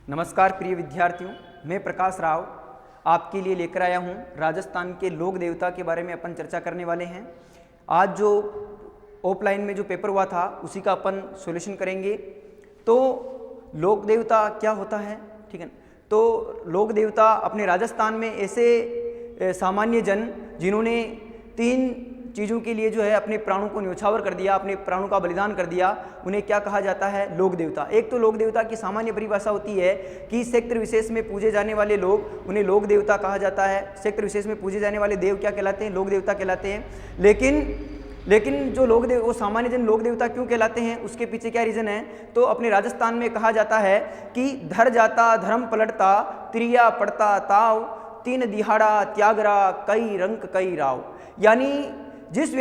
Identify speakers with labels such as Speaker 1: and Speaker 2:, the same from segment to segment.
Speaker 1: नमस्कार प्रिय विद्यार्थियों, मैं प्रकाश राव आपके लिए लेकर आया हूं राजस्थान के लोक देवता के बारे में अपन चर्चा करने वाले हैं। आज जो ऑफलाइन में जो पेपर हुआ था उसी का अपन सॉल्यूशन करेंगे। तो लोक देवता क्या होता है, ठीक है। तो लोक देवता अपने राजस्थान में ऐसे सामान्य जन जिन्होंने 3 चीज़ों के लिए जो है अपने प्राणों को न्यौछावर कर दिया, अपने प्राणों का बलिदान कर दिया, उन्हें क्या कहा जाता है? लोक देवता। एक तो लोक देवता की सामान्य परिभाषा होती है कि क्षेत्र विशेष में पूजे जाने वाले लोग, उन्हें लोक देवता कहा जाता है। क्षेत्र विशेष में पूजे जाने वाले देव क्या कहलाते हैं? लोक देवता कहलाते हैं। लेकिन जो लोक देव वो सामान्य जन लोक देवता क्यों कहलाते हैं, उसके पीछे क्या रीज़न है? तो अपने राजस्थान में कहा जाता है कि धर जाता धर्म पलटता, त्रिया पड़ता ताव, 3 दिहाड़ा त्यागरा कई रंक कई राव। यानी जिस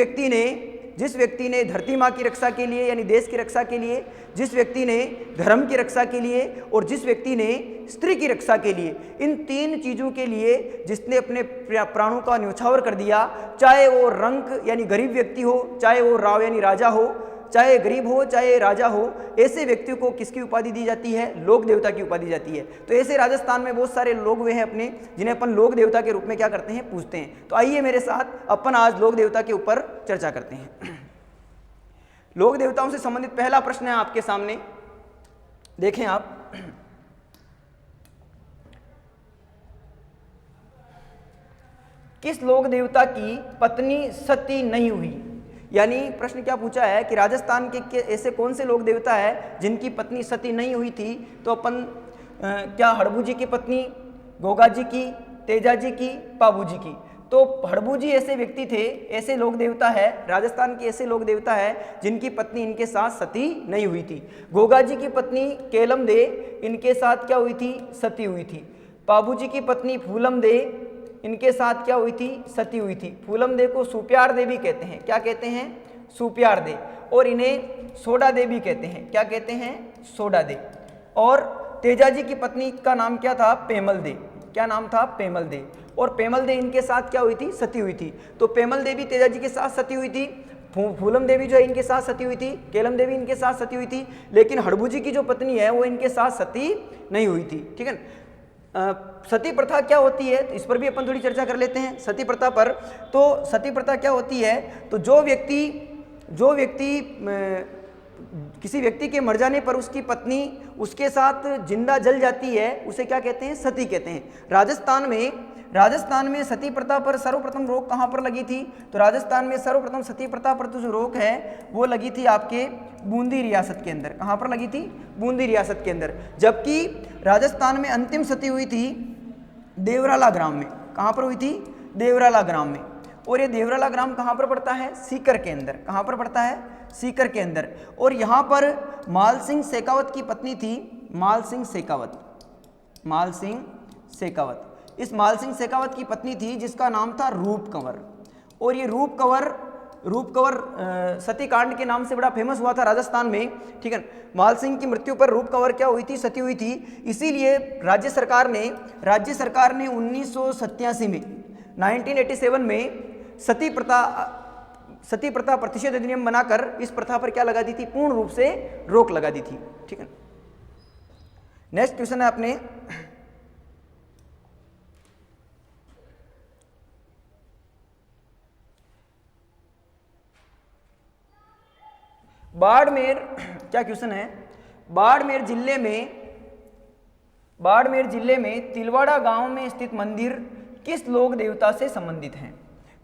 Speaker 1: व्यक्ति ने धरती माँ की रक्षा के लिए यानी देश की रक्षा के लिए, जिस व्यक्ति ने धर्म की रक्षा के लिए और जिस व्यक्ति ने स्त्री की रक्षा के लिए, इन 3 चीज़ों के लिए जिसने अपने प्राणों का न्यौछावर कर दिया, चाहे वो रंक यानी गरीब व्यक्ति हो, चाहे वो राव यानी राजा हो, चाहे गरीब हो चाहे राजा हो, ऐसे व्यक्तियों को किसकी उपाधि दी जाती है? लोक देवता की उपाधि जाती है। तो ऐसे राजस्थान में बहुत सारे लोग वे हैं अपने, जिन्हें अपन लोक देवता के रूप में क्या करते हैं? पूजते हैं। तो आइए मेरे साथ अपन आज लोक देवता के ऊपर चर्चा करते हैं। लोक देवताओं से संबंधित पहला प्रश्न है आपके सामने, देखें आप। किस लोक देवता की पत्नी सती नहीं हुई? यानी प्रश्न क्या पूछा है कि राजस्थान के ऐसे कौन से लोक देवता है जिनकी पत्नी सती नहीं हुई थी? तो अपन क्या हड़बू जी की पत्नी, गोगा जी की, तेजा जी की, पाबू जी की? तो हड़बू जी ऐसे व्यक्ति थे, ऐसे लोक देवता है, राजस्थान के ऐसे लोक देवता है जिनकी पत्नी इनके साथ सती नहीं हुई थी। गोगा जी की पत्नी केलम दे, इनके साथ क्या हुई थी? सती हुई थी। पाबू जी की पत्नी फूलम दे, इनके साथ क्या हुई थी? सती हुई थी। फूलम दे को सुप्यार दे भी कहते हैं। क्या कहते हैं? सुप्यार दे। और इन्हें सोडा दे भी कहते हैं। क्या कहते हैं? सोडा दे। और तेजा जी की पत्नी का नाम क्या था? पेमल दे। क्या नाम था? पेमल दे। और पेमल दे इनके साथ क्या हुई थी? सती हुई थी। तो पेमल देवी तेजा जी के साथ सती हुई थी, फूलम देवी जो है इनके साथ सती हुई थी, केलम देवी इनके साथ सती हुई थी, लेकिन हड़बू जी की जो पत्नी है वो इनके साथ सती नहीं हुई थी। ठीक है। सती प्रथा क्या होती है, तो इस पर भी अपन थोड़ी चर्चा कर लेते हैं सती प्रथा पर। तो सती प्रथा क्या होती है? तो जो व्यक्ति किसी व्यक्ति के मर जाने पर उसकी पत्नी उसके साथ जिंदा जल जाती है, उसे क्या कहते हैं? सती कहते हैं। राजस्थान में सती प्रथा पर सर्वप्रथम रोक कहाँ पर लगी थी? तो राजस्थान में सर्वप्रथम सती प्रथा पर तो जो रोक है वो लगी थी आपके बूंदी रियासत के अंदर। कहाँ पर लगी थी? बूंदी रियासत के अंदर। जबकि राजस्थान में अंतिम सती हुई थी देवराला ग्राम में। कहाँ पर हुई थी? देवराला ग्राम में। और ये देवराला ग्राम कहाँ पर पड़ता है? सीकर के अंदर। कहाँ पर पड़ता है? सीकर के अंदर। और यहाँ पर माल सिंह शेखावत की पत्नी थी, माल सिंह शेखावत। इस माल सिंह शेखावत की पत्नी थी जिसका नाम था रूप कंवर। और ये रूप कंवर सती कांड के नाम से बड़ा फेमस हुआ था राजस्थान में। ठीक है। माल सिंह की मृत्यु पर रूप कंवर क्या हुई थी? सती हुई थी। इसीलिए राज्य सरकार ने 1987 में 1987 में सती प्रथा प्रतिषेध अधिनियम बनाकर इस प्रथा पर क्या लगा दी थी? पूर्ण रूप से रोक लगा दी थी। ठीक है। नेक्स्ट क्वेश्चन है अपने, बाड़मेर। क्या क्वेश्चन है? बाड़मेर जिले में तिलवाड़ा गांव में स्थित मंदिर किस लोक देवता से संबंधित हैं?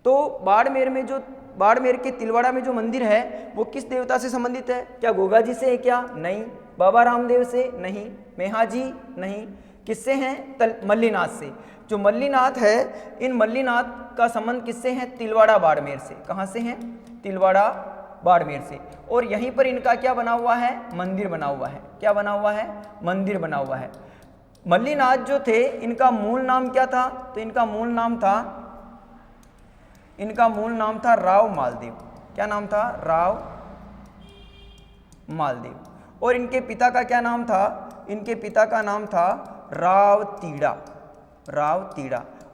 Speaker 1: तो बाड़मेर के तिलवाड़ा में जो मंदिर है वो किस देवता से संबंधित है? क्या गोगा जी से है? क्या नहीं। बाबा रामदेव से? नहीं। मेहाजी? नहीं। किससे हैं? मल्लीनाथ से। जो मल्लीनाथ है, इन मल्लीनाथ का संबंध किससे है? तिलवाड़ा बाड़मेर से। कहाँ से हैं? तिलवाड़ा बाड़मेर से। और यहीं पर इनका क्या बना हुआ है? मंदिर बना हुआ है। क्या बना हुआ है? मंदिर बना हुआ है। मल्लीनाथ जो थे इनका मूल नाम क्या था? तो इनका मूल नाम था राव मालदेव। क्या नाम था? राव मालदेव। और इनके पिता का क्या नाम था? इनके पिता का नाम था राव तीड़ा।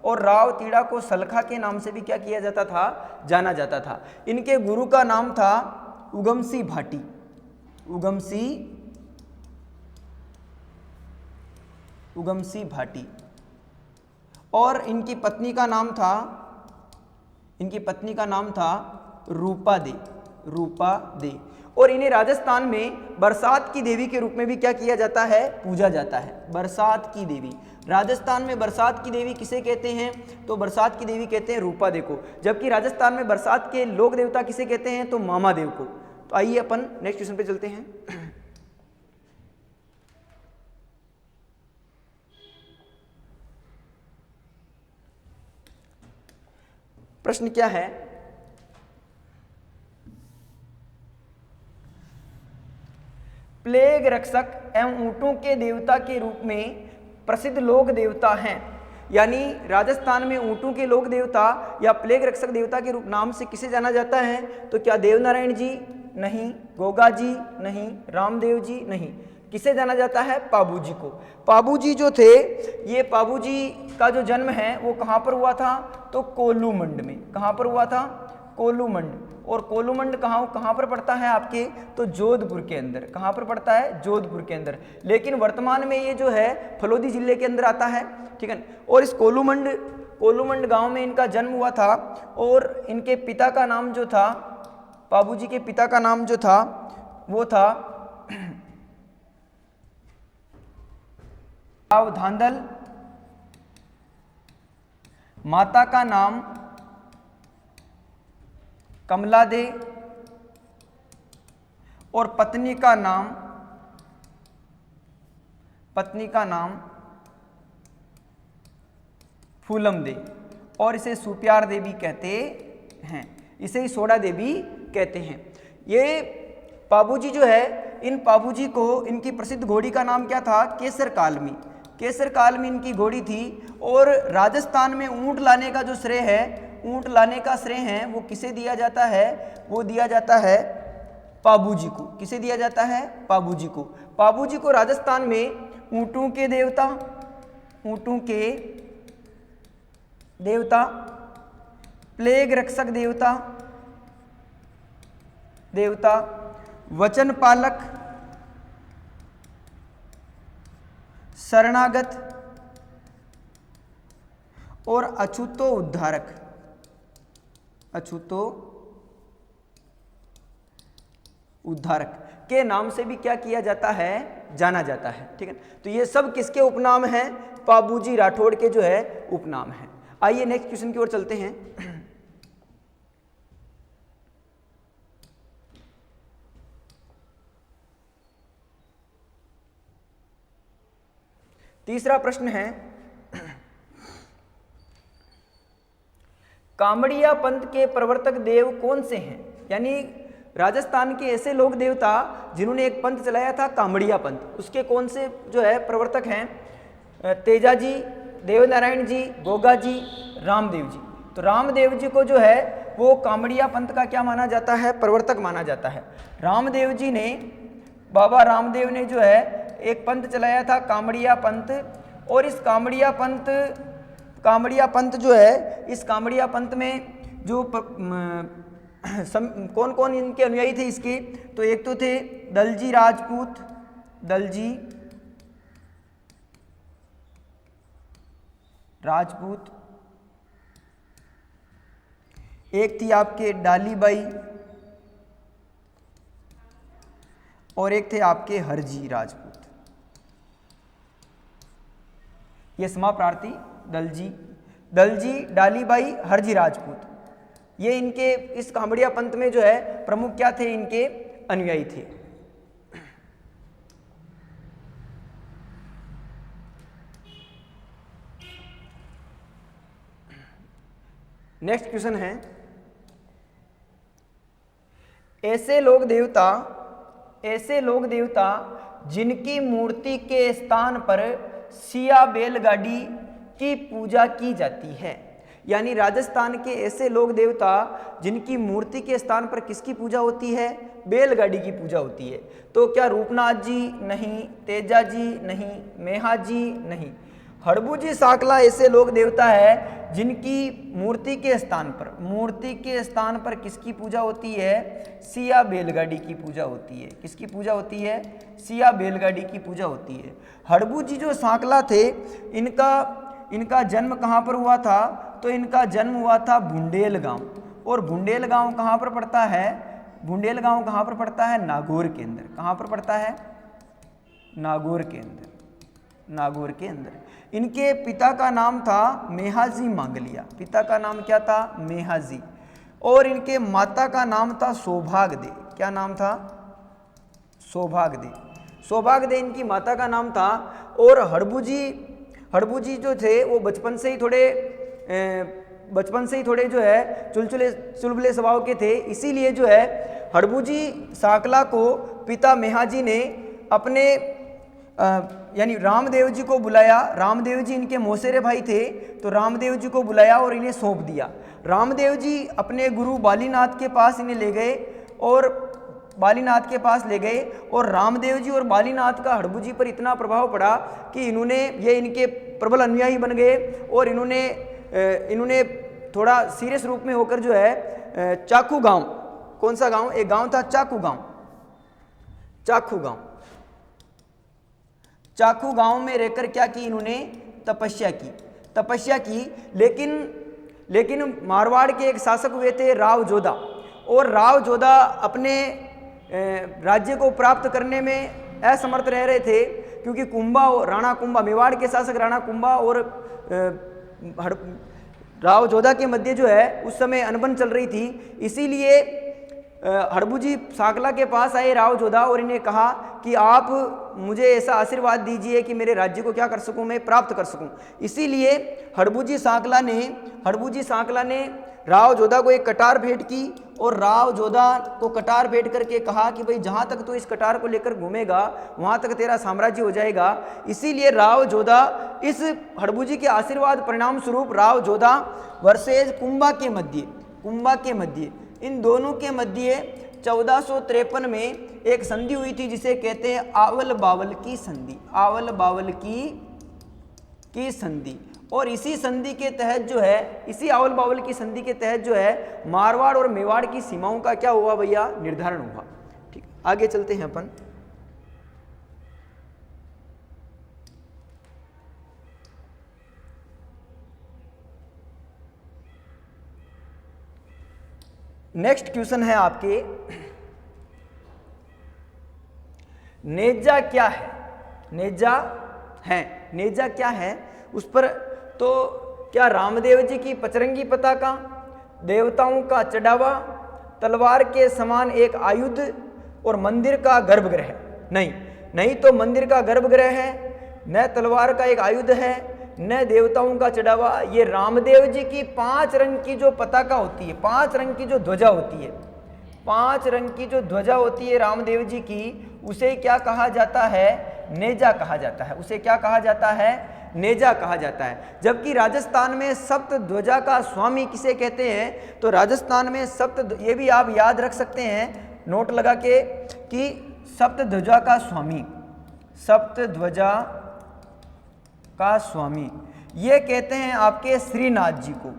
Speaker 1: और राव तीड़ा को सलखा के नाम से भी क्या किया जाता था? जाना जाता था। इनके गुरु का नाम था उगमसी भाटी। उगमसी भाटी। और इनकी पत्नी का नाम था रूपा दे। और इन्हें राजस्थान में बरसात की देवी के रूप में भी क्या किया जाता है, पूजा जाता है। बरसात की देवी, राजस्थान में बरसात की देवी किसे कहते हैं, तो बरसात की देवी कहते हैं रूपा दे को, जबकि राजस्थान में बरसात के लोक देवता किसे कहते हैं, तो मामा देव को। तो आइए अपन नेक्स्ट क्वेश्चन पे चलते हैं। प्रश्न क्या है, प्लेग रक्षक एवं ऊंटों के देवता के रूप में प्रसिद्ध लोक देवता हैं। यानी राजस्थान में ऊंटों के लोक देवता या प्लेग रक्षक देवता के रूप नाम से किसे जाना जाता है, तो क्या देवनारायण जी नहीं, गोगा जी नहीं, रामदेव जी नहीं, किसे जाना जाता है, पाबू जी को। पाबू जी जो थे, ये पाबू जी का जो जन्म है वो कहाँ पर हुआ था, तो कोलूमंड में। कहाँ पर हुआ था, कोलूमंड। और कोलूमंड कहाँ पर पड़ता है आपके, तो जोधपुर के अंदर। कहाँ पर पड़ता है, जोधपुर के अंदर। लेकिन वर्तमान में ये जो है फलोदी जिले के अंदर आता है, ठीक है। और इस कोलूमंड गांव में इनका जन्म हुआ था। और इनके पिता का नाम जो था, पाबू जी के पिता का नाम जो था वो था धांधल, माता का नाम कमला दे और पत्नी का नाम फूलम दे। और इसे सुप्यार देवी कहते हैं, इसे ही सोडा देवी कहते हैं। ये पाबूजी जो है, इन पाबूजी को इनकी प्रसिद्ध घोड़ी का नाम क्या था, केसर कालमी। केसर कालमी इनकी घोड़ी थी। और राजस्थान में ऊंट लाने का जो श्रेय है, ऊंट लाने का श्रेय है वो किसे दिया जाता है, वो दिया जाता है पाबूजी को। किसे दिया जाता है, पाबूजी को। पाबूजी को राजस्थान में ऊंटों के देवता, प्लेग रक्षक देवता, वचन पालक, शरणागत और अछूतो उद्धारक के नाम से भी क्या किया जाता है, जाना जाता है, ठीक है। तो ये सब किसके उपनाम हैं, पाबूजी राठौड़ के जो है उपनाम हैं। आइए नेक्स्ट क्वेश्चन की ओर चलते हैं। तीसरा प्रश्न है, कामड़िया पंथ के प्रवर्तक देव कौन से हैं। यानी राजस्थान के ऐसे लोक देवता जिन्होंने एक पंथ चलाया था कामड़िया पंथ, उसके कौन से जो है प्रवर्तक हैं, तेजा जी, देवनारायण जी, गोगा जी, रामदेव जी। तो रामदेव जी को जो है वो कामड़िया पंथ का क्या माना जाता है, प्रवर्तक माना जाता है। रामदेव जी ने, बाबा रामदेव ने जो है एक पंथ चलाया था कामड़िया पंथ। और इस कामड़िया पंथ जो है, इस कामड़िया पंथ में जो कौन कौन इनके अनुयायी थे इसके, तो एक तो थे दलजी राजपूत, एक थी आपके डालीबाई और एक थे आपके हरजी राजपूत। ये समाप्रार्थी दलजी, डालीबाई, हरजी राजपूत, ये इनके इस कामड़िया पंथ में जो है प्रमुख क्या थे, इनके अनुयायी थे। नेक्स्ट क्वेश्चन है, ऐसे लोक देवता जिनकी मूर्ति के स्थान पर सिया बैलगाड़ी की पूजा की जाती है। यानी राजस्थान के ऐसे लोक देवता जिनकी मूर्ति के स्थान पर किसकी पूजा होती है, बैलगाड़ी की पूजा होती है। तो क्या रूपनाथ जी नहीं, तेजा जी नहीं, मेहा जी नहीं, हड़बूजी साकला ऐसे लोक देवता है जिनकी मूर्ति के स्थान पर किसकी पूजा होती है? सिया बैलगाड़ी की पूजा होती है। किसकी पूजा होती है? सिया बैलगाड़ी की पूजा होती है। हड़बूजी जो साकला थे, इनका जन्म कहाँ पर हुआ था? तो इनका जन्म हुआ था बुंडेल गांव। और बुंडेल गांव कहाँ पर पड़ता है? बुंडेल गांव कहाँ पर पड़ता है? नागौर के अंदर। कहाँ पर पड़ता है? नागौर के अंदर। नागौर के अंदर। इनके पिता का नाम था मेहाजी मांगलिया। पिता का नाम क्या था? मेहाजी। और इनके माता का नाम था सौभाग्यदे। क्या नाम था? सौभाग्यदे। सौभाग्यदे इनकी माता का नाम था। और हड़बूजी जो थे वो बचपन से ही थोड़े जो है चुलबुले स्वभाव के थे। इसीलिए जो है हड़बूजी साकला को पिता मेहाजी ने अपने यानी रामदेव जी को बुलाया। रामदेव जी इनके मौसेरे भाई थे, तो रामदेव जी को बुलाया और इन्हें सौंप दिया। रामदेव जी अपने गुरु बालीनाथ के पास इन्हें ले गए और रामदेव जी और बालीनाथ का हड़बूजी पर इतना प्रभाव पड़ा कि ये इनके प्रबल अनुयायी बन गए। और इन्होंने थोड़ा सीरियस रूप में होकर जो है चाकू गांव, कौन सा गांव? एक गांव था चाकू गांव में रहकर क्या की? इन्होंने तपस्या की। लेकिन मारवाड़ के एक शासक हुए थे राव जोधा, और राव जोधा अपने राज्य को प्राप्त करने में असमर्थ रह रहे थे, क्योंकि राणा कुंभा, मेवाड़ के शासक राणा कुंभा और राव जोधा के मध्य जो है उस समय अनबन चल रही थी। इसीलिए हड़बूजी साकला के पास आए राव जोधा और इन्हें कहा कि आप मुझे ऐसा आशीर्वाद दीजिए कि मेरे राज्य को क्या कर सकूं, मैं प्राप्त कर सकूं। इसीलिए हड़बूजी साकला ने राव जोधा को एक कटार भेंट की और राव जोधा को कटार भेंट करके कहा कि भाई जहाँ तक तू इस कटार को लेकर घूमेगा वहाँ तक तेरा साम्राज्य हो जाएगा। इसीलिए राव जोधा इस हड़बूजी के आशीर्वाद परिणाम स्वरूप राव जोधा वर्सेज कुंभा के मध्य इन दोनों के मध्य 1453 में एक संधि हुई थी जिसे कहते हैं आवल बावल की संधि। और इसी संधि के तहत जो है, इसी आवल बावल की संधि के तहत जो है मारवाड़ और मेवाड़ की सीमाओं का क्या हुआ भैया? निर्धारण हुआ। ठीक, आगे चलते हैं अपन। नेक्स्ट क्वेश्चन है आपके, नेजा क्या है? नेजा क्या है उस पर? तो क्या रामदेव जी की पचरंगी पताका, देवताओं का चढ़ावा, तलवार के समान एक आयुध और मंदिर का गर्भगृह? नहीं तो मंदिर का गर्भगृह है, न तलवार का एक आयुध है, न देवताओं का चढ़ावा। ये रामदेव जी की 5 रंग की जो पताका होती है, 5 रंग की जो ध्वजा होती है, 5 रंग की जो ध्वजा होती है रामदेव जी की, उसे क्या कहा जाता है? नेजा कहा जाता है। उसे क्या कहा जाता है? नेजा कहा जाता है। जबकि राजस्थान में सप्त ध्वजा का स्वामी किसे कहते हैं? तो राजस्थान में ये भी आप याद रख सकते हैं नोट लगा के कि सप्त ध्वजा का स्वामी ये कहते हैं आपके श्रीनाथ जी को।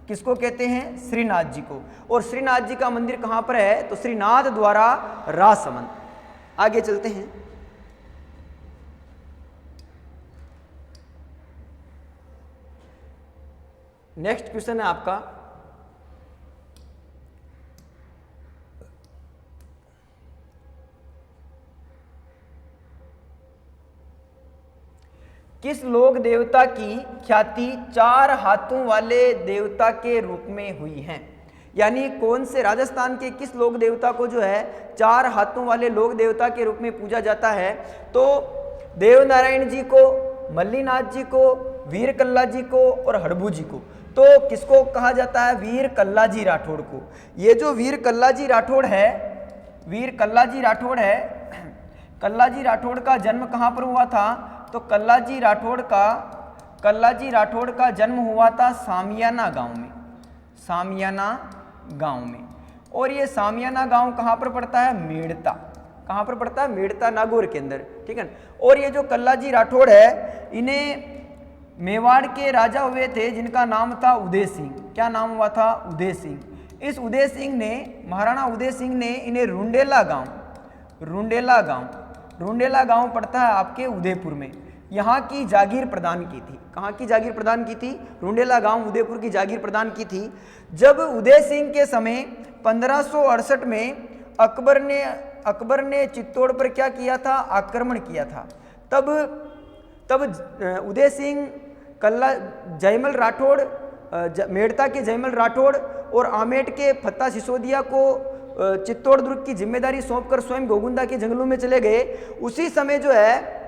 Speaker 1: किसको कहते हैं? श्रीनाथ जी को। और श्रीनाथ जी का मंदिर कहां पर है? तो श्रीनाथ द्वारा राजसमंद। आगे चलते हैं। नेक्स्ट क्वेश्चन है आपका, किस लोक देवता की ख्याति 4 हाथों वाले देवता के रूप में हुई है? यानी कौन से राजस्थान के किस लोक देवता को जो है 4 हाथों वाले लोक देवता के रूप में पूजा जाता है? तो देवनारायण जी को, मल्लीनाथ जी को, वीर कल्ला जी को और हड़बूजी को। तो किसको कहा जाता है? वीर कल्ला जी राठौड़ को। ये जो वीर कल्ला जी राठौड़ है, कल्ला जी राठौड़ का जन्म कहाँ पर हुआ था? तो कल्ला जी राठौड़ का जन्म हुआ था सामियाना गांव में। और ये सामियाना गांव कहाँ पर पड़ता है? मेड़ता। कहाँ पर पड़ता है? मेड़ता, नागौर के अंदर। ठीक है। और ये जो कल्ला जी राठौड़ है, मेवाड़ के राजा हुए थे जिनका नाम था उदय सिंह। क्या नाम हुआ था? उदय सिंह। इस उदय सिंह ने, महाराणा उदय सिंह ने इन्हें रुंडेला गांव पड़ता है आपके उदयपुर में, यहाँ की जागीर प्रदान की थी। कहाँ की जागीर प्रदान की थी? रुंडेला गांव उदयपुर की जागीर प्रदान की थी। जब उदय सिंह के समय 1568 में अकबर ने चित्तौड़ पर क्या किया था? आक्रमण किया था। तब उदय सिंह जयमल राठौड़, मेड़ता के जयमल राठौड़ और आमेट के फत्ता सिसोदिया को चित्तौड़ दुर्ग की जिम्मेदारी सौंपकर स्वयं गोगुंदा के जंगलों में चले गए। उसी समय जो है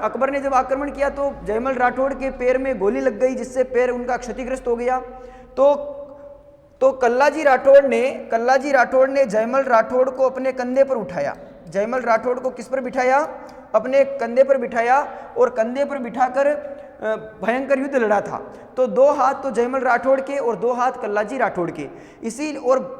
Speaker 1: अकबर ने जब आक्रमण किया तो जयमल राठौड़ के पैर में गोली लग गई, जिससे पैर उनका क्षतिग्रस्त हो गया। तो कल्लाजी राठौड़ ने जयमल राठौड़ को अपने कंधे पर उठाया। जयमल राठौड़ को किस पर बिठाया? अपने कंधे पर बिठाया और कंधे पर बिठाकर भयंकर युद्ध लड़ा था। तो 2 हाथ तो जयमल राठौड़ के और 2 हाथ कल्लाजी राठौड़ के, इसी और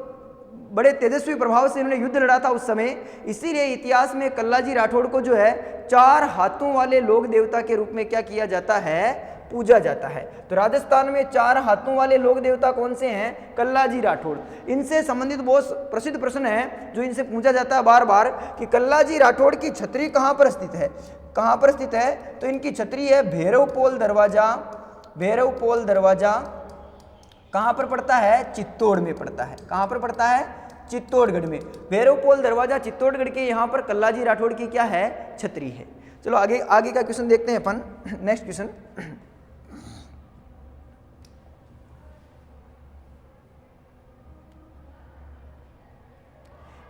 Speaker 1: बड़े तेजस्वी प्रभाव से इन्होंने युद्ध लड़ा था उस समय। इसीलिए इतिहास में कल्लाजी राठौड़ को जो है 4 हाथों वाले लोक देवता के रूप में क्या किया जाता है? पूजा जाता है। तो राजस्थान में 4 हाथों वाले लोक देवता कौन से हैं? कल्लाजी राठौड़। इनसे संबंधित बहुत प्रसिद्ध प्रश्न है जो इनसे पूछा जाता है बार बार कि कल्लाजी राठौड़ की छतरी कहाँ पर स्थित है? कहाँ पर स्थित है? तो इनकी छतरी है भैरवपोल दरवाजा कहाँ पर पड़ता है? चित्तौड़ में पड़ता है। कहाँ पर पड़ता है? चित्तौड़गढ़ में। भैरवपोल दरवाजा चित्तौड़गढ़ के यहाँ पर कल्लाजी राठौड़ की क्या है? छतरी है। चलो आगे का क्वेश्चन देखते हैं अपन। नेक्स्ट क्वेश्चन,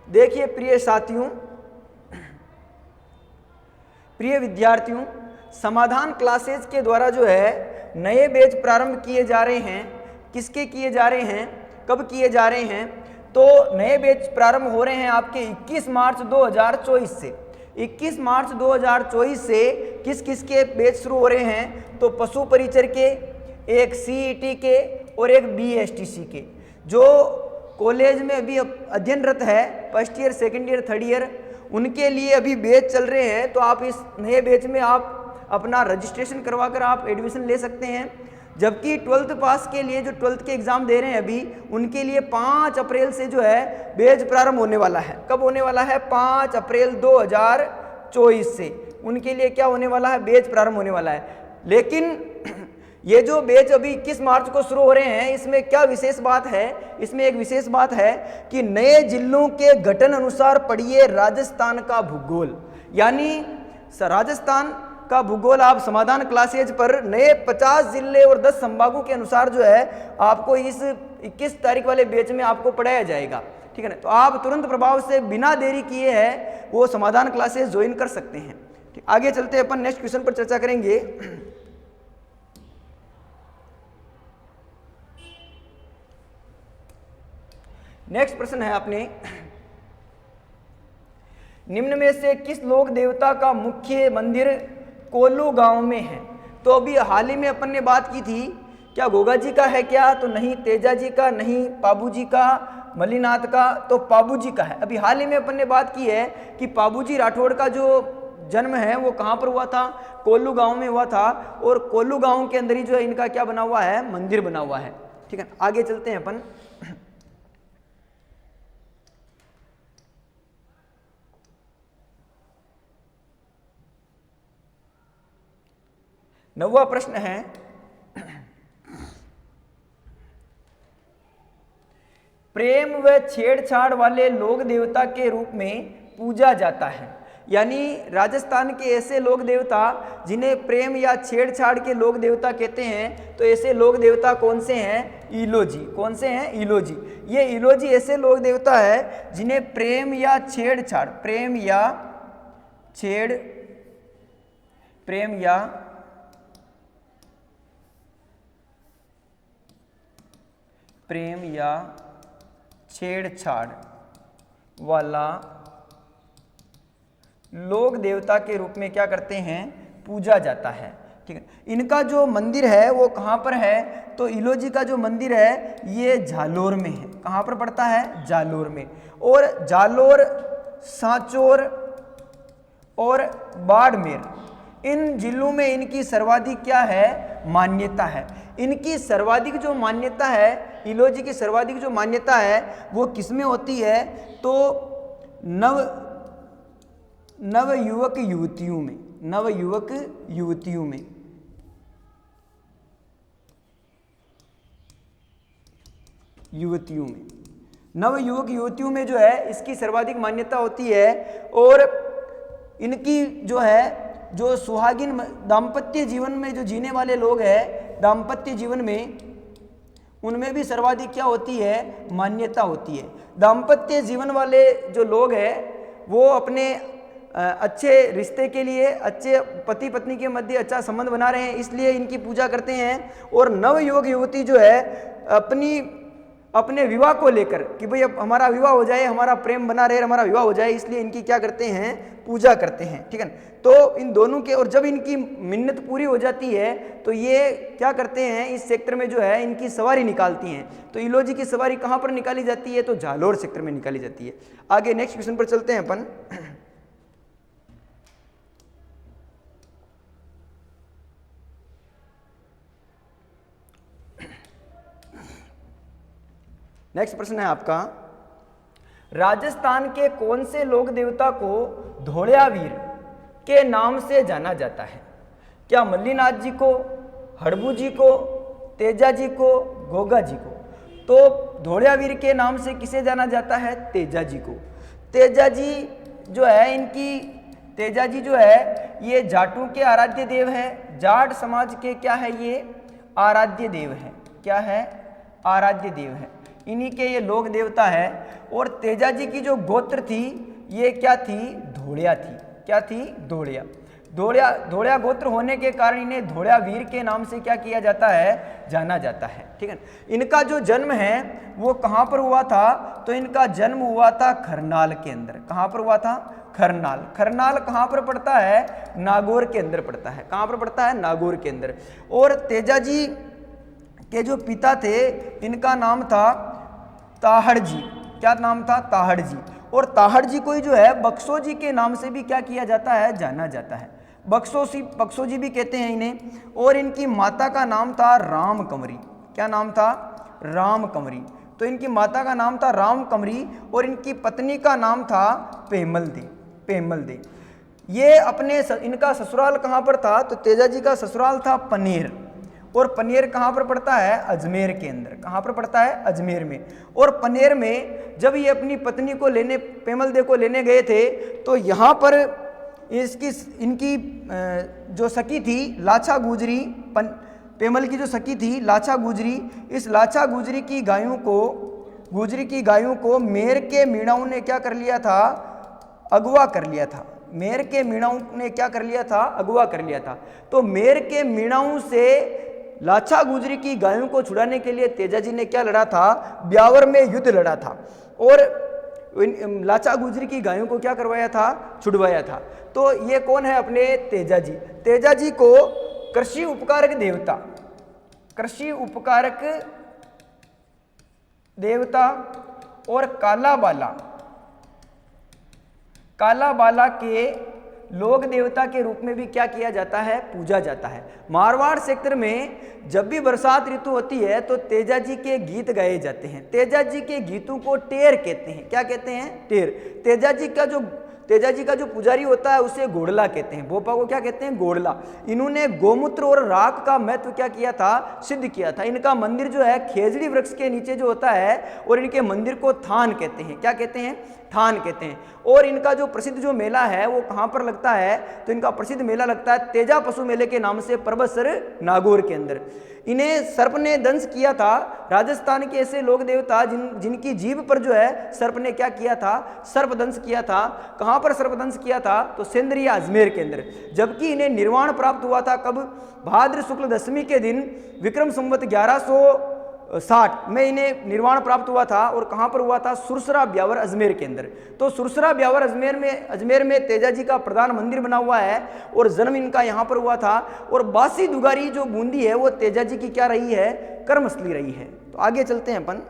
Speaker 1: देखिए प्रिय साथियों, प्रिय विद्यार्थियों, समाधान क्लासेज के द्वारा जो है नए बैच प्रारंभ किए जा रहे हैं। किसके किए जा रहे हैं? कब किए जा रहे हैं? तो नए बैच प्रारंभ हो रहे हैं आपके 21 मार्च 2024 से। 21 मार्च 2024 से किस के बैच शुरू हो रहे हैं? तो पशु परिचर के, एक सीईटी के और एक बीएसटीसी के। जो कॉलेज में अभी अध्ययनरत है, first year, second year, third year, उनके लिए अभी बैच चल रहे हैं। तो आप इस नए बैच में आप अपना रजिस्ट्रेशन करवाकर आप एडमिशन ले सकते हैं। जबकि 12th पास के लिए, जो 12th के एग्ज़ाम दे रहे हैं अभी, उनके लिए 5 अप्रैल से जो है बैच प्रारंभ होने वाला है। कब होने वाला है? 5 अप्रैल 2024 से उनके लिए क्या होने वाला है? बैच प्रारंभ होने वाला है। लेकिन ये जो बैच अभी 21 मार्च को शुरू हो रहे हैं, इसमें क्या विशेष बात है? इसमें एक विशेष बात है कि नए जिलों के गठन अनुसार पढ़िए राजस्थान का भूगोल। यानी राजस्थान का भूगोल आप समाधान क्लासेज पर नए 50 जिले और 10 संभागों के अनुसार जो है आपको इस 21 तारीख वाले बैच में आपको पढ़ाया जाएगा। ठीक है ना? तो आप तुरंत प्रभाव से बिना देरी किए है वो समाधान क्लासेज ज्वाइन कर सकते हैं। ठीक, आगे चलते हैं अपन नेक्स्ट क्वेश्चन पर चर्चा करेंगे। नेक्स्ट प्रश्न है अपने, निम्न में से किस लोक देवता का मुख्य मंदिर कोल्लू गांव में है? तो अभी हाल ही में अपन ने बात की थी, क्या गोगा जी का है क्या? तो नहीं। तेजा जी का नहीं। पाबू जी का, मलिनाथ का, तो पाबू जी का है। अभी हाल ही में अपन ने बात की है कि पाबू जी राठौड़ का जो जन्म है वो कहाँ पर हुआ था? कोल्लू गांव में हुआ था। और कोल्लू गांव के अंदर ही जो है इनका क्या बना हुआ है? मंदिर बना हुआ है। ठीक है, आगे चलते हैं अपन। नौवां प्रश्न है, प्रेम व छेड़छाड़ वाले लोक देवता के रूप में पूजा जाता है। यानी राजस्थान के ऐसे लोक देवता जिन्हें प्रेम या छेड़छाड़ के लोक देवता कहते हैं, तो ऐसे लोक देवता कौन से हैं? इलोजी। कौन से हैं? इलोजी। ये इलोजी ऐसे लोक देवता है जिन्हें प्रेम या छेड़छाड़, प्रेम या छेड़छाड़ वाला लोक देवता के रूप में क्या करते हैं? पूजा जाता है। ठीक है, इनका जो मंदिर है वो कहाँ पर है? तो इलोजी का जो मंदिर है ये जालोर में है। कहाँ पर पड़ता है? जालोर में। और जालोर, सांचौर और बाड़मेर, इन जिलों में इनकी सर्वाधिक क्या है, मान्यता है। इनकी सर्वाधिक जो मान्यता है, इलोजी की सर्वाधिक जो मान्यता है वो किसमें होती है, तो नव युवक युवतियों में, नव युवक युवतियों में। युवतियों में, नव युवक युवतियों में जो है इसकी सर्वाधिक मान्यता होती है। और इनकी जो है, जो सुहागिन दाम्पत्य जीवन में जो जीने वाले लोग हैं, दाम्पत्य जीवन में उनमें भी सर्वाधिक क्या होती है, मान्यता होती है। दाम्पत्य जीवन वाले जो लोग हैं वो अपने अच्छे रिश्ते के लिए, अच्छे पति पत्नी के मध्य अच्छा संबंध बना रहे हैं, इसलिए इनकी पूजा करते हैं। और नव युवक युवती जो है अपने विवाह को लेकर कि भाई अब हमारा विवाह हो जाए, हमारा प्रेम बना रहे, हमारा विवाह हो जाए, इसलिए इनकी क्या करते हैं, पूजा करते हैं। ठीक है, तो इन दोनों के, और जब इनकी मिन्नत पूरी हो जाती है तो ये क्या करते हैं, इस सेक्टर में जो है इनकी सवारी निकालती हैं। तो इलोजी की सवारी कहाँ पर निकाली जाती है, तो जालोर सेक्टर में निकाली जाती है। आगे नेक्स्ट क्वेश्चन पर चलते हैं अपन। नेक्स्ट प्रश्न है आपका, राजस्थान के कौन से लोक देवता को धोलियावीर के नाम से जाना जाता है? क्या मल्लीनाथ जी को, हड़बू जी को, तेजा जी को, गोगा जी को? तो धोलियावीर के नाम से किसे जाना जाता है? तेजा जी को। तेजा जी जो है, इनकी तेजा जी जो है ये जाटों के आराध्य देव है। जाट समाज के क्या है, ये आराध्य देव है। क्या है? आराध्य देव है। इन्हीं के ये लोक देवता है। और तेजा जी की जो गोत्र थी ये क्या थी? धोलिया थी। क्या थी? धोलिया। धोलिया गोत्र होने के कारण इन्हें धोलियावीर के नाम से क्या किया जाता है? जाना जाता है। ठीक है, इनका जो जन्म है वो कहाँ पर हुआ था? तो इनका जन्म हुआ था खरनाल के अंदर। कहाँ पर हुआ था? खरनाल। खरनाल कहाँ पर पड़ता है? नागौर के अंदर पड़ता है। कहाँ पर पड़ता है? नागौर के अंदर। और तेजा जी के जो पिता थे इनका नाम था ताहड़ जी। क्या नाम था? ताहड़ जी। और ताहड़ जी को ही जो है बक्सो जी के नाम से भी क्या किया जाता है? जाना जाता है। बक्सो जी भी कहते हैं इन्हें। और इनकी माता का नाम था राम कंवरी। क्या नाम था? राम कंवरी। तो इनकी माता का नाम था राम कंवरी और इनकी पत्नी का नाम था पेमल दे। पेमल दे। ये इनका ससुराल कहाँ पर था? तो तेजा जी का ससुराल था पनेर। और पनेर कहाँ पर पड़ता है? अजमेर के अंदर। कहाँ पर पड़ता है? अजमेर में। और पनेर में जब ये अपनी पत्नी को लेने, पेमल दे को लेने गए थे, तो यहाँ पर इनकी जो सखी थी लाछा गुजरी, पेमल की जो सखी थी लाछा गुजरी, इस लाछा गुजरी की गायों को मेर के मीणाओं ने क्या कर लिया था? अगवा कर लिया था। मेर के मीणाओं ने क्या कर लिया था? अगवा कर लिया था। तो मेर के मीणाओं से लाछा गुजरी की गायों को छुड़ाने के लिए तेजा जी ने क्या लड़ा था? ब्यावर में युद्ध लड़ा था और लाछा गुजरी की गायों को क्या करवाया था? छुड़वाया था। तो ये कौन है? अपने तेजा जी। तेजा जी को कृषि उपकारक देवता, कृषि उपकारक देवता और काला बाला के लोक देवता के रूप में भी क्या किया जाता है? पूजा जाता है। मारवाड़ सेक्टर में जब भी बरसात ऋतु होती है तो तेजा जी के गीत गाए जाते हैं। तेजा जी के गीतों को टेर कहते हैं। क्या कहते हैं? टेर। तेजा जी का जो पुजारी होता है उसे गोड़ला कहते हैं। भोपा को क्या कहते हैं? गोड़ला। इन्होंने गोमूत्र और राख का महत्व क्या किया था? सिद्ध किया था। इनका मंदिर जो है खेजड़ी वृक्ष के नीचे जो होता है, और इनके मंदिर को थान कहते हैं। क्या कहते हैं? थान कहते हैं। और इनका जो प्रसिद्ध जो मेला है वो कहाँ पर लगता है? तो इनका प्रसिद्ध मेला लगता है तेजा पशु मेले के नाम से परबतसर नागौर के अंदर। इन्हें सर्प ने दंश किया था। राजस्थान के ऐसे लोक देवता जिनकी जीभ पर जो है सर्प ने क्या किया था? सर्प दंश किया था। कहाँ पर सर्प दंश किया था? तो सेंद्र या अजमेर के अंदर। जबकि इन्हें निर्वाण प्राप्त हुआ था कब? भाद्र शुक्ल दशमी के दिन विक्रम संवत 1160 में इन्हें निर्वाण प्राप्त हुआ था। और कहाँ पर हुआ था? सुरसरा ब्यावर अजमेर के अंदर। तो सुरसरा ब्यावर अजमेर में तेजा जी का प्रधान मंदिर बना हुआ है और जन्म इनका यहाँ पर हुआ था। और बासी दुगारी जो बूंदी है वो तेजा जी की क्या रही है? कर्मस्थली रही है। तो आगे चलते हैं अपन।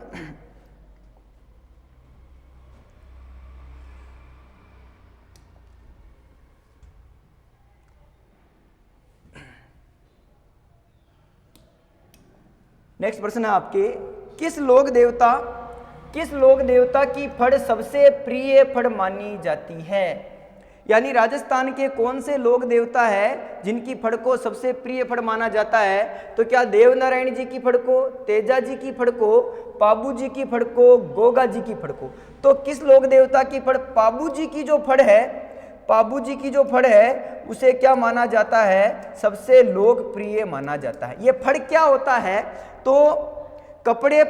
Speaker 1: नेक्स्ट प्रश्न है आपके, किस लोक देवता की फड़ सबसे प्रिय फड़ मानी जाती है? यानी राजस्थान के कौन से लोक देवता है जिनकी फड़ को सबसे प्रिय फड़ माना जाता है? तो क्या देवनारायण जी की फड़ को, तेजा जी की फड़ को, पाबू जी की फड़ को, गोगा जी की फड़ को? तो किस लोक देवता की फड़, पाबू जी की जो फड़ है, पाबू जी की जो फड़ है उसे क्या माना जाता है? सबसे लोकप्रिय माना जाता है। ये फड़ क्या होता है? तो कपड़े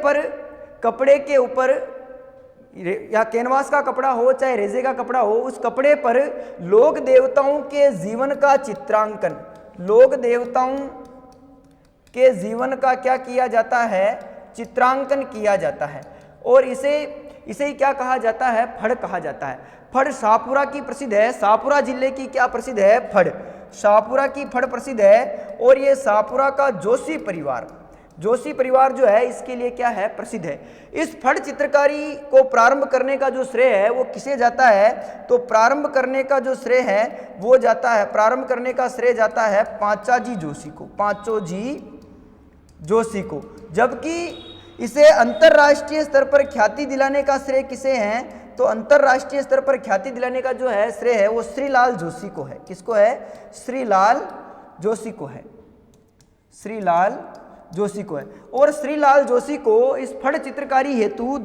Speaker 1: के ऊपर या कैनवास का कपड़ा हो चाहे रेजे का कपड़ा हो, उस कपड़े पर लोक देवताओं के जीवन का चित्रांकन, लोक देवताओं के जीवन का क्या किया जाता है? चित्रांकन किया जाता है। और इसे ही क्या कहा जाता है? फड़ कहा जाता है। फड़ शाहपुरा की प्रसिद्ध है। शाहपुरा जिले की क्या प्रसिद्ध है? फड़। शाहपुरा की फड़ प्रसिद्ध है। और ये शाहपुरा का जोशी परिवार जो है इसके लिए क्या है? प्रसिद्ध है। इस फड़ चित्रकारी को प्रारंभ करने का जो श्रेय है वो किसे जाता है? तो प्रारंभ करने का जो श्रेय है वो जाता है, प्रारंभ करने का श्रेय जाता है पांचाजी जोशी को। जबकि इसे अंतरराष्ट्रीय स्तर पर ख्याति दिलाने का श्रेय किसे है? तो अंतरराष्ट्रीय स्तर पर ख्याति दिलाने का जो है श्रेय है वो श्रीलाल जोशी को है। किसको है? श्रीलाल जोशी को है। श्रीलाल जोशी को है। और श्रीलाल जोशी को इस फड़ चित्रकारी हेतु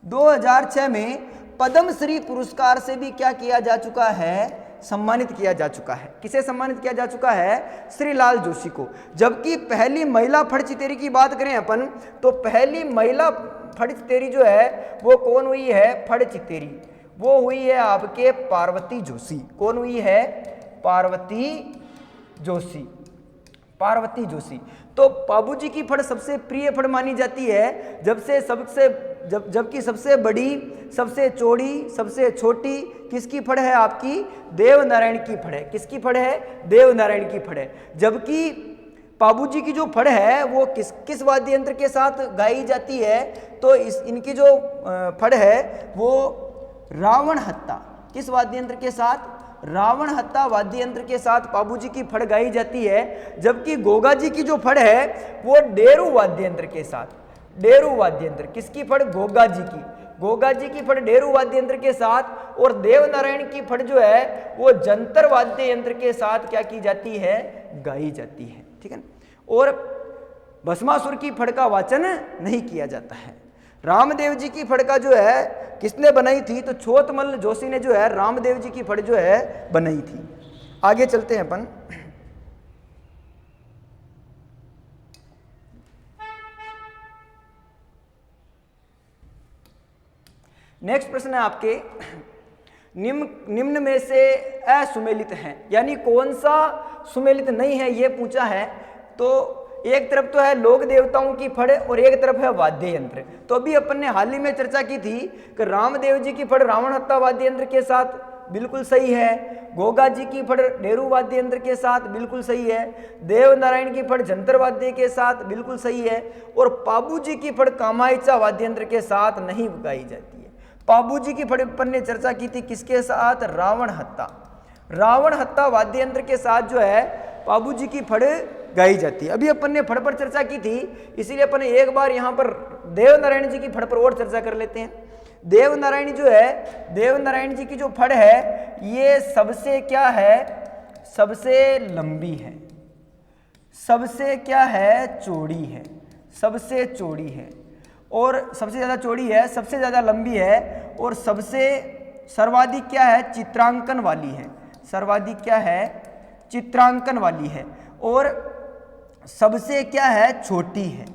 Speaker 1: 2006 में पद्मश्री पुरस्कार से भी क्या किया जा चुका है? सम्मानित किया जा चुका है। किसे सम्मानित किया जा चुका है? श्रीलाल जोशी को। जबकि पहली महिला फड़ चितेरी की बात करें अपन, तो पहली महिला फड़ चितेरी जो है वो कौन हुई है? फड़ चितेरी वो हुई है आपके पार्वती जोशी। कौन हुई है? पार्वती जोशी। तो पाबूजी की फड़ सबसे प्रिय फड़ मानी जाती है जबकि सबसे बड़ी, सबसे चौड़ी, सबसे छोटी किसकी फड़ है? आपकी देवनारायण की फड़ है। किसकी फड़ है? देवनारायण की फड़ है। जबकि पाबूजी की जो फड़ है वो किस वाद्य यंत्र के साथ गाई जाती है? तो इनकी जो फड़ है वो रावण हत्ता, किस वाद्य यंत्र के साथ? रावण हत्ता वाद्य यंत्र के साथ पाबूजी की फड़ गाई जाती है। जबकि गोगा जी की जो फड़ है वो डेरू वाद्य यंत्र के साथ, डेरू वाद्य यंत्र, किसकी फड़? गोगा जी की फड़ डेरू वाद्य यंत्र के साथ। और देवनारायण की फड़ जो है वो जंतर वाद्य यंत्र के साथ क्या की जाती है? गाई जाती है। ठीक है। और भस्मासुर की फड़ का वाचन नहीं किया जाता है। रामदेव जी की फड़ का जो है किसने बनाई थी? तो छोतमल जोशी ने जो है रामदेव जी की फड़ जो है बनाई थी। आगे चलते हैं अपन। नेक्स्ट प्रश्न है आपके, निम्न में से असुमेलित है, यानी कौन सा सुमेलित नहीं है ये पूछा है। तो एक तरफ तो है लोक देवताओं की फड़ और एक तरफ है वाद्य यंत्र। तो अभी अपन ने हाल ही में चर्चा की थी कि रामदेव जी की फड़ रावण हत्ता वाद्य यंत्र के साथ बिल्कुल सही है, गोगा जी की फड़ डेरू वाद्य यंत्र के साथ बिल्कुल सही है, देवनारायण की फड़ जंतर वाद्य के साथ बिल्कुल सही है, और पाबू जी की फड़ कामायचा वाद्य यंत्र के साथ नहीं गाई जाती है। पाबू जी की फड़ अपन ने चर्चा की थी किसके साथ? रावण हत्ता वाद्य यंत्र के साथ जो है पाबू जी की फड़ गाई जाती है। अभी अपन ने फड़ पर चर्चा की थी, इसीलिए अपन एक बार यहाँ पर देवनारायण जी की फड़ पर और चर्चा कर लेते हैं। देवनारायण जो है, देवनारायण जी की जो फड़ है ये सबसे क्या है? सबसे लंबी है, सबसे क्या है? चौड़ी है, सबसे चौड़ी है, और सबसे ज़्यादा चौड़ी है, सबसे ज़्यादा लंबी है, और सबसे सर्वाधिक क्या है? चित्रांकन वाली है। सर्वाधिक क्या है? चित्रांकन वाली है। और सबसे क्या है? छोटी है।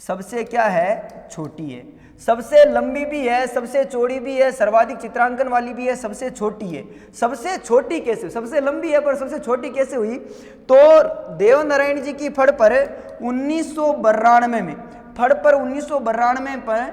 Speaker 1: सबसे क्या है? छोटी है। सबसे लंबी भी है, सबसे चौड़ी भी है, सर्वाधिक चित्रांकन वाली भी है, सबसे छोटी है। सबसे छोटी कैसे? सबसे लंबी है पर सबसे छोटी कैसे हुई? तो देवनारायण जी की फड़ पर 1992 में, फड़ पर 1992 पर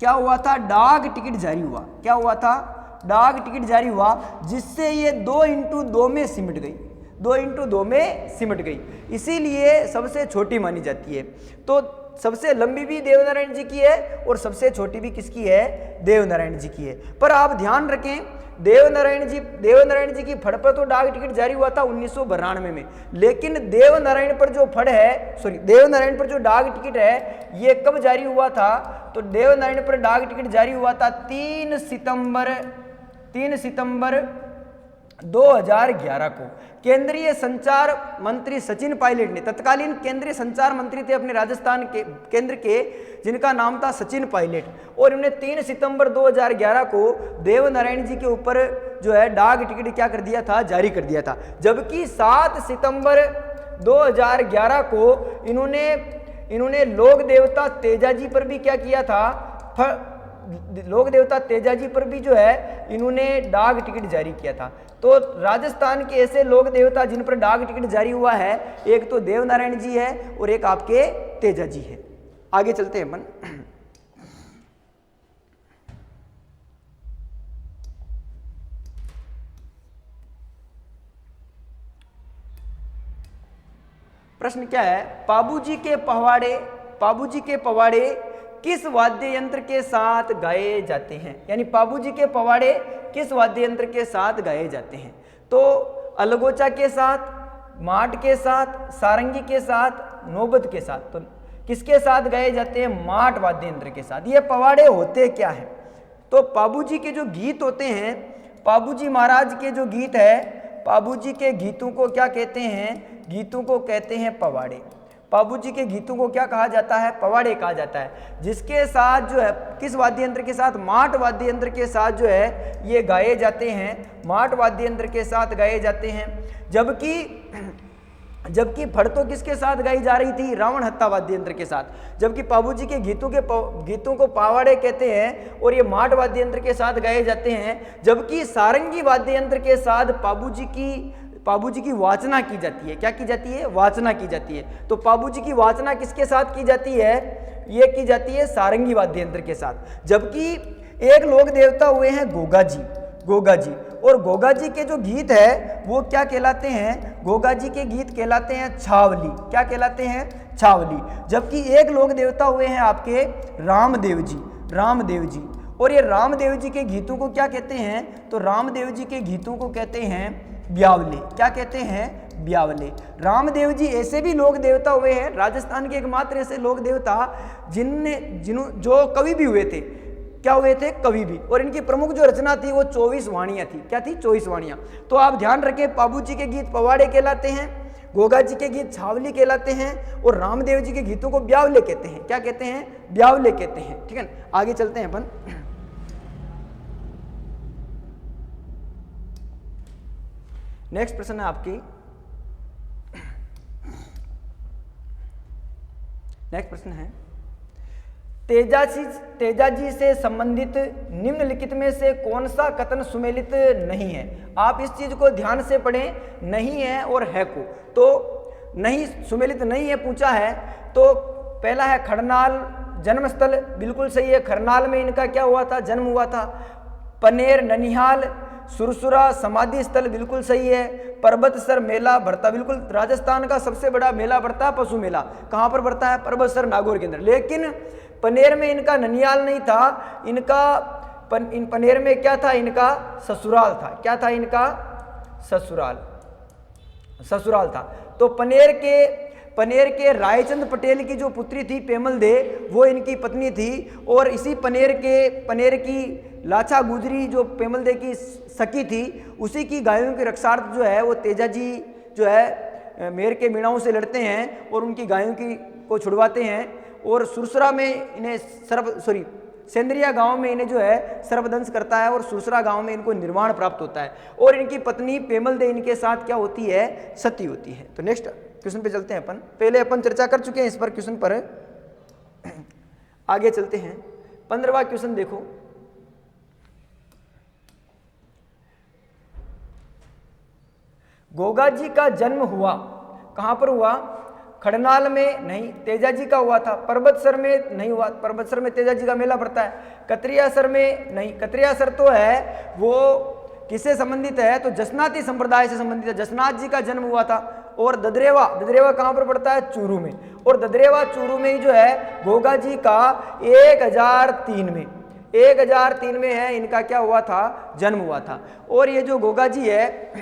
Speaker 1: क्या हुआ था? डाक टिकट जारी हुआ। क्या हुआ था? डाक टिकट जारी हुआ, जिससे ये 2x2 में सिमट गई, 2x2 में सिमट गई, इसीलिए सबसे छोटी मानी जाती है। तो सबसे लंबी भी देवनारायण जी की है और सबसे छोटी भी किसकी है? देवनारायण जी की है। पर आप ध्यान रखें, देवनारायण जी की फड़ पर तो डाक टिकट जारी हुआ था 1992 में, लेकिन देवनारायण पर जो डाक टिकट है ये कब जारी हुआ था? तो देवनारायण पर डाक टिकट जारी हुआ था 3 सितंबर 2011 को। केंद्रीय संचार मंत्री सचिन पायलट ने, तत्कालीन केंद्रीय संचार मंत्री थे अपने राजस्थान के केंद्र के, जिनका नाम था सचिन पायलट, और उन्होंने 3 सितंबर 2011 को देवनारायण जी के ऊपर जो है डाक टिकट क्या कर दिया था? जारी कर दिया था। जबकि 7 सितंबर 2011 को इन्होंने लोक देवता तेजाजी पर भी क्या किया था? लोक देवता तेजाजी पर भी जो है इन्होंने डाक टिकट जारी किया था। तो राजस्थान के ऐसे लोक देवता जिन पर डाक टिकट जारी हुआ है, एक तो देवनारायण जी है और एक आपके तेजाजी है। आगे चलते हैं अपन। प्रश्न क्या है? बाबूजी के पवाड़े किस वाद्य यंत्र के साथ गाए जाते हैं? यानी बाबूजी के पवाड़े किस वाद्य यंत्र के साथ गाए जाते हैं? तो अलगोचा के साथ, माट के साथ, सारंगी के साथ, नौबत के साथ। तो किसके साथ गाए जाते हैं? माट वाद्य यंत्र के साथ। ये पवाड़े होते क्या है? तो बाबूजी के जो गीत होते हैं, बाबूजी महाराज के जो गीत है, बाबूजी के गीतों को क्या कहते हैं? गीतों को कहते हैं पवाड़े। बाबूजी के गीतों को क्या कहा जाता है? पवाड़े कहा जाता है। जिसके साथ जो है, किस वाद्य यंत्र के साथ? माट वाद्य यंत्र के साथ जो है ये गाए जाते हैं, माट वाद्य यंत्र के साथ गाए जाते हैं। जबकि फड़ तो किसके साथ गाई जा रही थी? रावण हत्ता वाद्य यंत्र के साथ। जबकि बाबूजी के गीतों को पावाड़े कहते हैं और ये माट वाद्य यंत्र के साथ गाए जाते हैं। जबकि सारंगी वाद्य यंत्र के साथ बाबूजी की वाचना की जाती है। क्या की जाती है? वाचना की जाती है। तो बाबूजी की वाचना किसके साथ की जाती है? ये की जाती है सारंगी वाद्य यंत्र के साथ। जबकि एक लोक देवता हुए हैं गोगा जी, और गोगा जी के जो गीत है वो क्या कहलाते हैं? गोगा जी के गीत कहलाते हैं छावली। क्या कहलाते हैं? छावली। जबकि एक लोक देवता हुए हैं आपके रामदेव जी, और ये रामदेव जी के गीतों को क्या कहते हैं? तो रामदेव जी के गीतों को कहते हैं ब्यावले। क्या कहते हैं? ब्यावले। रामदेव जी ऐसे भी लोक देवता हुए हैं, राजस्थान के एकमात्र ऐसे लोक देवता जो कवि भी हुए थे। क्या हुए थे? कवि भी। और इनकी प्रमुख जो रचना थी वो 24 वाणियां थी। क्या थी? 24 वाणियां। तो आप ध्यान रखें, बाबूजी के गीत पवाड़े कहलाते हैं, गोगा जी के गीत छावली कहलाते हैं, और रामदेव जी के गीतों को ब्यावले कहते हैं। क्या कहते हैं? ब्यावले कहते हैं। ठीक है, आगे चलते हैं अपन। नेक्स्ट प्रश्न है आपकी, नेक्स्ट प्रश्न है, तेजाजी से संबंधित निम्नलिखित में से कौन सा कथन सुमेलित नहीं है? आप इस चीज को ध्यान से पढ़ें, नहीं है और है को। तो नहीं, सुमेलित नहीं है पूछा है, तो पहला है खड़नाल जन्मस्थल, बिल्कुल सही है। खरनाल में इनका क्या हुआ था? जन्म हुआ था। पनेर, ननिहाल, सुरसुरा समाधि स्थल, बिल्कुल सही है। पर्वतसर मेला भरता, बिल्कुल राजस्थान का सबसे बड़ा मेला भरता है पशु मेला। कहाँ पर भरता है? पर्वतसर नागौर के अंदर। लेकिन पनेर में इनका ननियाल नहीं था, इन पनेर में क्या था? इनका ससुराल था। क्या था? इनका ससुराल था। तो पनेर के रायचंद पटेल की जो पुत्री थी पेमल दे, वो इनकी पत्नी थी। और इसी पनेर की लाछा गुजरी जो पेमल दे की सखी थी, उसी की गायों की रक्षार्थ जो है वो तेजाजी जो है मेर के मीणाओं से लड़ते हैं और उनकी गायों को छुड़वाते हैं। और सुरसरा में इन्हें सेंद्रिया गांव में इन्हें जो है सर्वदंश करता है, और सुरसरा गांव में इनको निर्वाण प्राप्त होता है। और इनकी पत्नी पेमल दे इनके साथ क्या होती है? सती होती है। तो नेक्स्ट क्वेश्चन पे चलते हैं अपन। पहले अपन चर्चा कर चुके हैं इस पर, क्वेश्चन पर आगे चलते हैं। 15वां क्वेश्चन देखो, गोगा जी का जन्म हुआ कहां पर हुआ? खड़नाल में नहीं, तेजाजी का हुआ था। पर्वतसर में नहीं हुआ, पर्वतसर में तेजाजी का मेला पड़ता है। कतरियासर में नहीं, कतरियासर तो है वो किससे संबंधित है? तो जसनाती संप्रदाय से संबंधित है। जसनाथ जी का जन्म हुआ था। और ददरेवा कहां पर पड़ता है? चूरू में। और ददरेवा चूरू में ही जो है गोगा जी का 1003 में 1003 में है इनका क्या हुआ था, जन्म हुआ था। और ये जो गोगा जी है,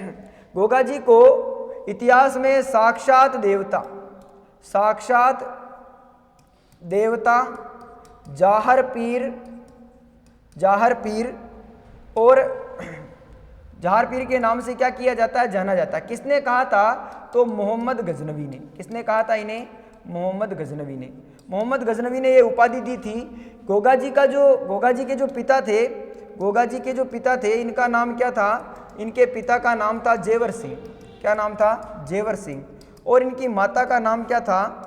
Speaker 1: गोगा जी को इतिहास में साक्षात देवता जाहर पीर के नाम से क्या किया जाता है, जाना जाता है। किसने कहा था, तो मोहम्मद गजनवी ने। किसने कहा था इन्हें, मोहम्मद गजनवी ने। मोहम्मद गजनवी ने ये उपाधि दी थी। गोगा जी के जो पिता थे, इनका नाम क्या था, इनके पिता का नाम था जेवर सिंह। क्या नाम था, जेवर सिंह। और इनकी माता का नाम क्या था,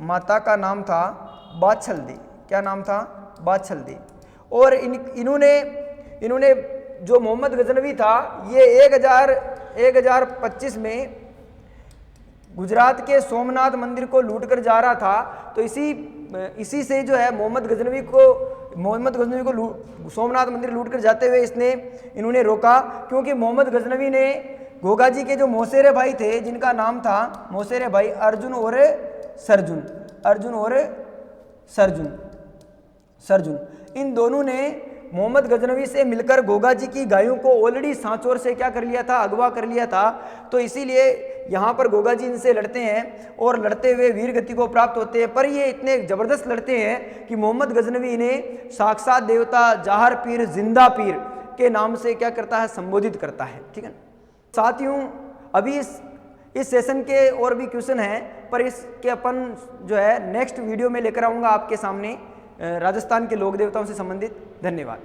Speaker 1: माता का नाम था बाछल दे। क्या नाम था, बाछल दे। और इन्होंने जो मोहम्मद गजनवी था, ये 1025 में गुजरात के सोमनाथ मंदिर को लूटकर जा रहा था। तो इसी से जो है मोहम्मद गजनवी को सोमनाथ मंदिर लूटकर जाते हुए इन्होंने रोका, क्योंकि मोहम्मद गजनवी ने गोगा जी के जो मौसेरे भाई थे, जिनका नाम था मौसेरे भाई अर्जुन और सरजुन, इन दोनों ने मोहम्मद गजनवी से मिलकर गोगा जी की गायों को ऑलरेडी सांचौर से क्या कर लिया था, अगवा कर लिया था। तो इसीलिए यहाँ पर गोगा जी इनसे लड़ते हैं और लड़ते हुए वीर गति को प्राप्त होते हैं। पर ये इतने जबरदस्त लड़ते हैं कि मोहम्मद गजनवी इन्हें साक्षात देवता जाहर पीर, जिंदा पीर के नाम से क्या करता है, संबोधित करता है। ठीक है साथियों, अभी इस सेशन के और भी क्वेश्चन हैं, पर इसके अपन जो है नेक्स्ट वीडियो में लेकर आऊँगा आपके सामने, राजस्थान के लोक देवताओं से संबंधित। धन्यवाद।